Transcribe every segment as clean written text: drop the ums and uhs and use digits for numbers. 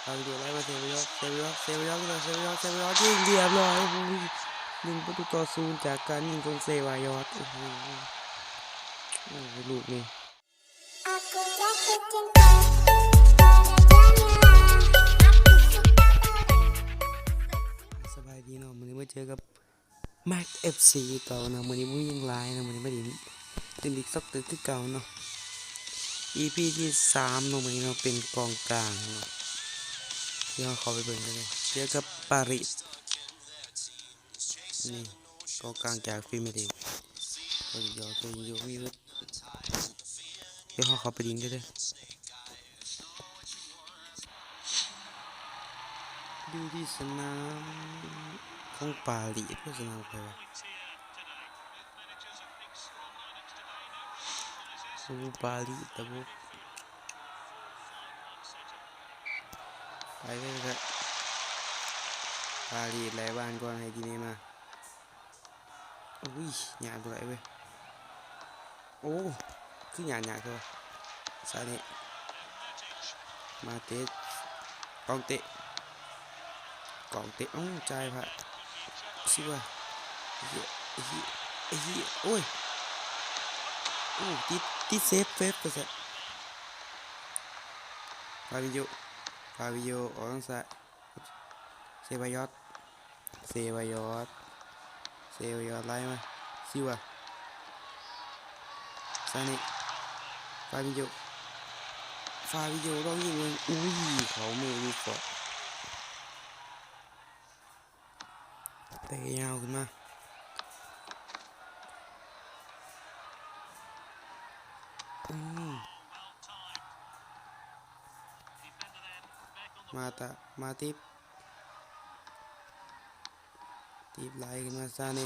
เอาอยู่ไล่มาเซเวยอสยิงเรียบร้อย1-0จากการยิงของเซวายอสโอ้โหลูกนี่สบายดีเนาะวันนี้มาเจอกับแม็กเอฟซีเก่านะวันนี้มุ่งยิงลายนะวันนี้ไม่ได้ตึงดิกซักตึกที่เก่าเนาะ EP ที่3เนาะวันนี้เราเป็นกองกลางเนาะเดี๋ยวขอไปเบิ่งกันเลยเจอกับปารีสนี่กองกลางจากฟิล์มเดย์ตัวยิงวิวเดี๋ยวเขาไปดินกันเลยดูที่สนามของปารีสเพื่อสนามใครวะซูปารีสตะบุกไปเลยครับปารีสไล่บ้านก่อนให้ดีเนมาอุ้ยหยาดตัวไหนเว้ยโอ้คือหยาดตัวซาเนมาเตะกองเตะอ้องใจพระสิว่าไอ้เหี้ยโอ้ยติดเซฟไปซะฟาวิโยออกทางซ้ายเซวายอสไล่มาสิว่าซาเนฟาวิโยต้องยิงเลยอุ้ยเขามือดีกว่าเตะยาวขึ้นมาติบไหลขึ้นมาซาเน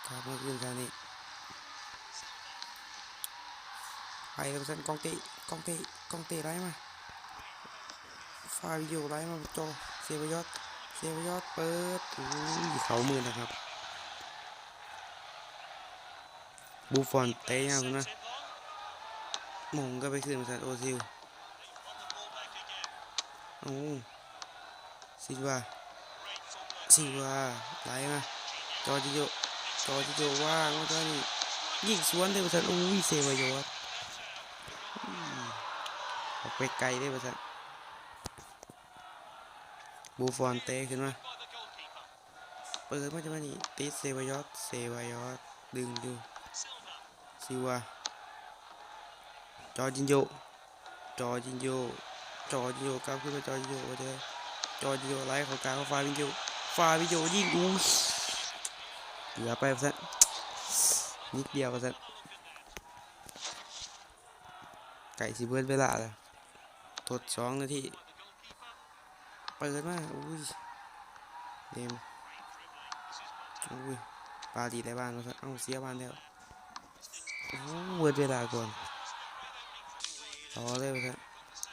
ครับมาขึ้นซาเนไปแล้วสันกองเตะไรมาฟาวิโยไรมาจอเซวายอสเปิดเขามือนะครับบูฟอนเตะยาวขึ้นมามงก็ไปขึ้นมาสันโอซิลซิลวาไหลมาจอจิโยว่างมาตอนนี้ยิงสวนได้ประสันเซวายอสออกไปไกลได้ประสันบูฟอนเตะขึ้นมาเปิดมาจะมานี่ติดเซวายอสดึงอยู่ซิวาจอจินโยกลับขึ้นมาจอจินโยว่าจะไล่เขากลางเขาฟาวิโยยิงเหลือไปซะนิดเดียวซะไก่สิเบิร์ดเวลาเลยทด2 นาทีเปิดมาเดมปาดีได้บ้านซะเสียบ้านแล้วเบิร์ดเวลาก่อนต่อเลยซะ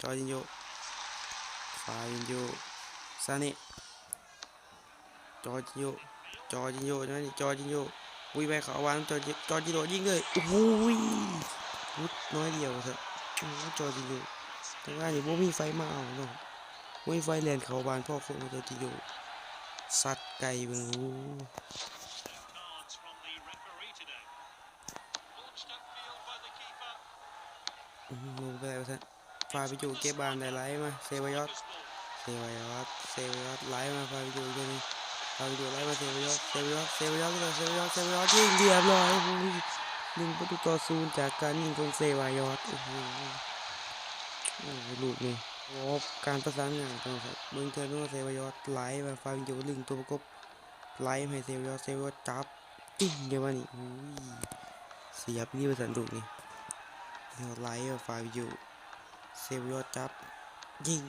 จอจินโยฟาวิโยซาเนจอจินโยนะนี่จอจินโยวิ่งไปเขาวางจอจินโยยิงเลยวุดน้อยเดียวเถอะจอจินโยแต่ว่านี่บ่มีไฟมาเอาเนาะมีไฟแลนเขาบานพ่อคนจอจินโยสัตว์ไก่เบิ่งลงไปแล้วเถอะฟาวิโยเก็บบานได้ไหลมาเซวายอสไหลมาฟาวิโยยังเอาอยู่ไล่มาเซเวยอสยิงเรียบร้อย1-0จากการยิงของเซวายอสโอ้โหลูกนี่การประสานงานกันครับเมืองเทอร์โนเซวายอสไหลมาฟาวิโยลึงตัวประกบไหลให้เซวายอสจับจิ้งเดี๋ยวนี้เสียบนี่ประสานลูกนี่ไหลมาฟาวิโยเซวายอสจับยิง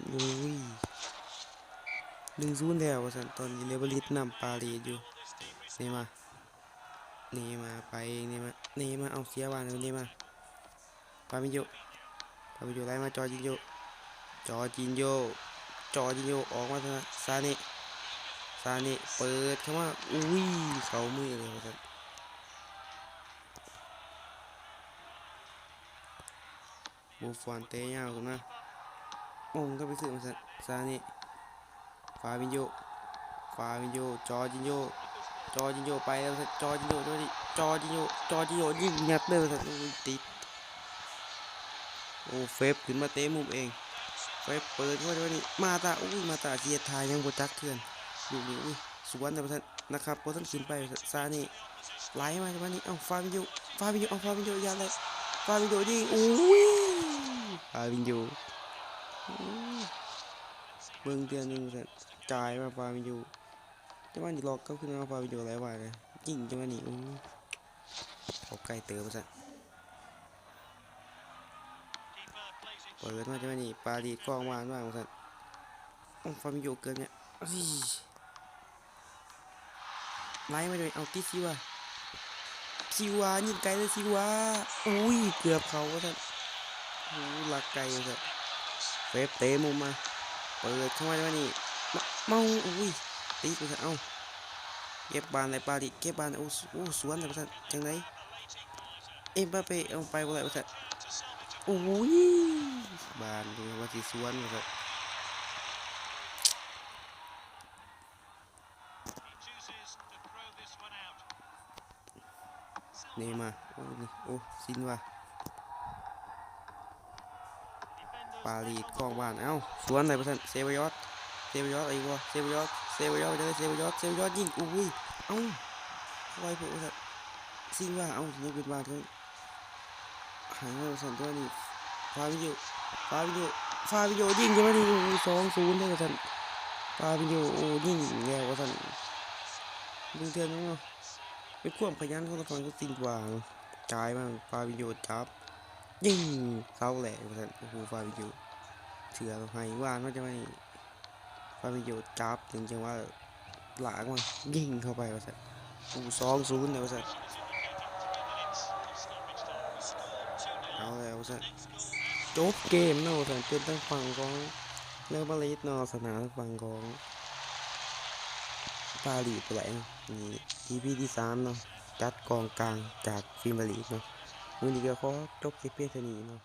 1-0แล้วสันตอนนี้เลเวอริสนำปารีสอยู่นี่มาไปนี่มาเอาเสียบานนี่มาปาวิโยไล่มาจอจินโยออกมาทางซาเนเปิดเข้ามาเขามือเลยครับบ บูฟอนเตะยาวขึ้นมาโอ้ก็ไปขึ้นมาซานี่ฟาบินโยจอจินโยไปแล้วจอจินโยด้วยดิจอจินโยยิงยัดเลยติดโอ้เฟบขึ้นมาเตะมุมเองเฟบเปิดด้วยดิมาตาเจียทายยังบจักเถื่อนดูนี่สวนแต่ท่านนะครับพอท่านขึ้นไปซานี่ไหลมาจังหวะนี้ฟาบินโยยาเลยฟาบินโยยิงฟาบินโยเบิ่งเตือนนึงจ่ายมาฟาบินโยจังหวะนี้ล็อกก็ขึ้นมาฟาบินโยแล้วว่าเลยยิงจังหวะนี้เขาใกล้เติมซะเปิดมาจังหวะนี้ปาดีกองวานมากซะฟาบินโยเกินเนี่ยไล่มาเลยเอาติซิวายิงไกลเลยซิวาเกือบเขาซะลักไกลซะเฟฟเตะมุมมาเปิดเข้ามาจังหวะนี้เมาตีไปซะเก็บบานเลยปาดิเก็บบานสวนเลยท่านจังไรเอ็มบาเป้เอาไปบ่ได้ท่านบานดูว่าสิสวนเลยท่านนี่มาซินว่าปาลีกองบ้านสวนเลยท่านเซเบยอสไอ้วะเซเบยอสยิงไวพวกท่านซินว่านี่เป็นบ้านเขาหายมาท่านตัวนี้ฟาบิโยยิงใช่ไหมนี่2-0ได้ท่านฟาบิโยยิงแล้วท่านดึงเตือนเนาะเป็นความขยันของฝั่งก็ซินว่าจ่ายมาฟาบิโยจับยิงเข้าแหลกท่านฟาบิโยเถื่อให้ว่านว่าจะไม่ฟาบิโยจับถึงจังว่าหลากมันยิงเข้าไปว่าท่าน2-0เลยว่าท่านเอาแล้วท่านจบเกมเนาะท่านเป็นตั้งฝั่งของเนื้อบาลีเนาะสนามฝั่งของปาลีไปไหนนี่ EP ที่3เนาะจัดกองกลางจากฟิล์มบาลีเนาะวันนี้ก็ขอจบคลิปเพียงเท่านี้เนาะ